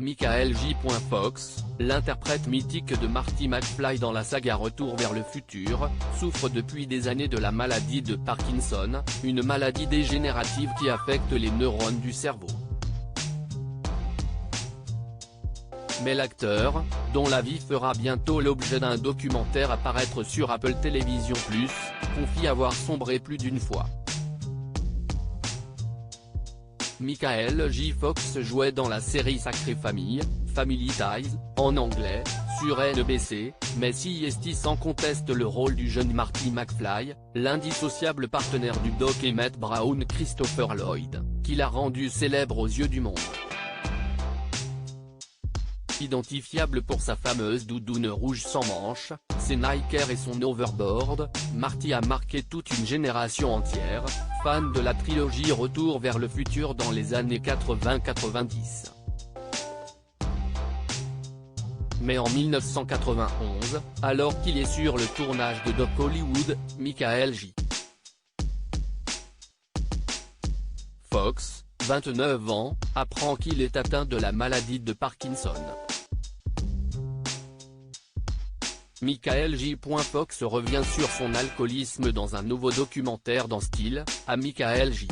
Michael J. Fox, l'interprète mythique de Marty McFly dans la saga Retour vers le futur, souffre depuis des années de la maladie de Parkinson, une maladie dégénérative qui affecte les neurones du cerveau. Mais l'acteur, dont la vie fera bientôt l'objet d'un documentaire à paraître sur Apple TV+, confie avoir sombré plus d'une fois. Michael J. Fox jouait dans la série Sacrée Famille, Family Ties, en anglais, sur NBC, mais CST sans conteste le rôle du jeune Marty McFly, l'indissociable partenaire du Doc Emmett Brown Christopher Lloyd, qui l'a rendu célèbre aux yeux du monde. Identifiable pour sa fameuse doudoune rouge sans manches, ses Nike Air et son overboard, Marty a marqué toute une génération entière, fan de la trilogie Retour vers le futur dans les années 80-90. Mais en 1991, alors qu'il est sur le tournage de Doc Hollywood, Michael J. Fox, 29 ans, apprend qu'il est atteint de la maladie de Parkinson. Michael J. Fox revient sur son alcoolisme dans un nouveau documentaire dans style, à Michael J.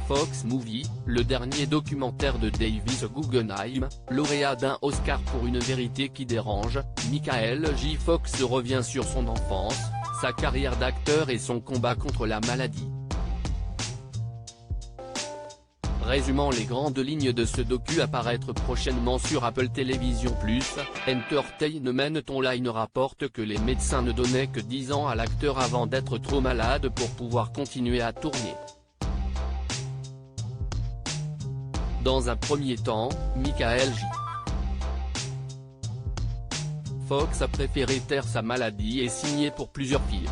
Fox Movie, le dernier documentaire de David Guggenheim, lauréat d'un Oscar pour Une vérité qui dérange. Michael J. Fox revient sur son enfance, sa carrière d'acteur et son combat contre la maladie. Résumant les grandes lignes de ce docu à paraître prochainement sur Apple TV+, Entertainment Online rapporte que les médecins ne donnaient que 10 ans à l'acteur avant d'être trop malade pour pouvoir continuer à tourner. Dans un premier temps, Michael J. Fox a préféré taire sa maladie et signer pour plusieurs films.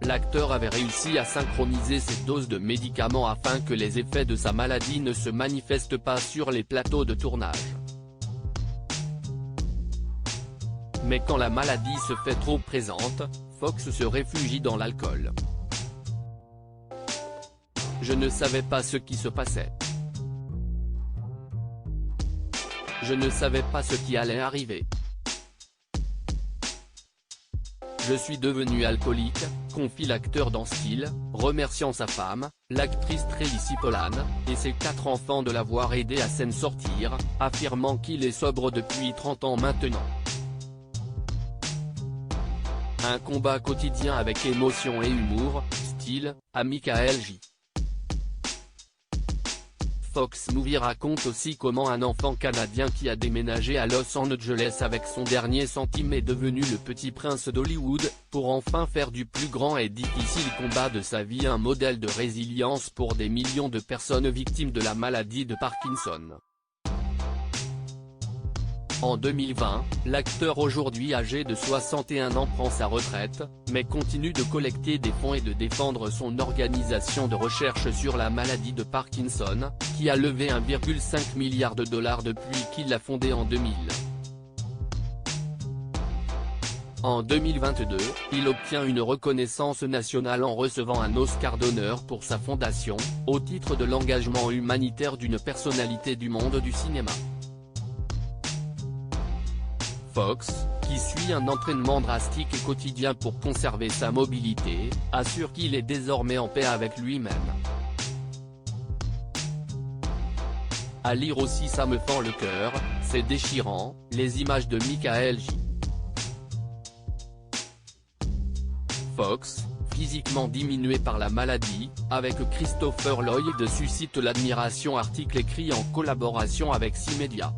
L'acteur avait réussi à synchroniser ses doses de médicaments afin que les effets de sa maladie ne se manifestent pas sur les plateaux de tournage. Mais quand la maladie se fait trop présente, Fox se réfugie dans l'alcool. Je ne savais pas ce qui se passait. Je ne savais pas ce qui allait arriver. Je suis devenu alcoolique, confie l'acteur dans style, remerciant sa femme, l'actrice Tracy Pollan, et ses 4 enfants de l'avoir aidé à s'en sortir, affirmant qu'il est sobre depuis 30 ans maintenant. Un combat quotidien avec émotion et humour, style, à Michael J. Fox Movie raconte aussi comment un enfant canadien qui a déménagé à Los Angeles avec son dernier centime est devenu le petit prince d'Hollywood, pour enfin faire du plus grand et difficile combat de sa vie un modèle de résilience pour des millions de personnes victimes de la maladie de Parkinson. En 2020, l'acteur aujourd'hui âgé de 61 ans prend sa retraite, mais continue de collecter des fonds et de défendre son organisation de recherche sur la maladie de Parkinson, qui a levé 1,5 milliard de dollars depuis qu'il l'a fondée en 2000. En 2022, il obtient une reconnaissance nationale en recevant un Oscar d'honneur pour sa fondation, au titre de l'engagement humanitaire d'une personnalité du monde du cinéma. Fox, qui suit un entraînement drastique et quotidien pour conserver sa mobilité, assure qu'il est désormais en paix avec lui-même. À lire aussi Ça me fend le cœur, c'est déchirant, les images de Michael J. Fox, physiquement diminué par la maladie, avec Christopher Lloyd suscite l'admiration. Article écrit en collaboration avec 6 médias.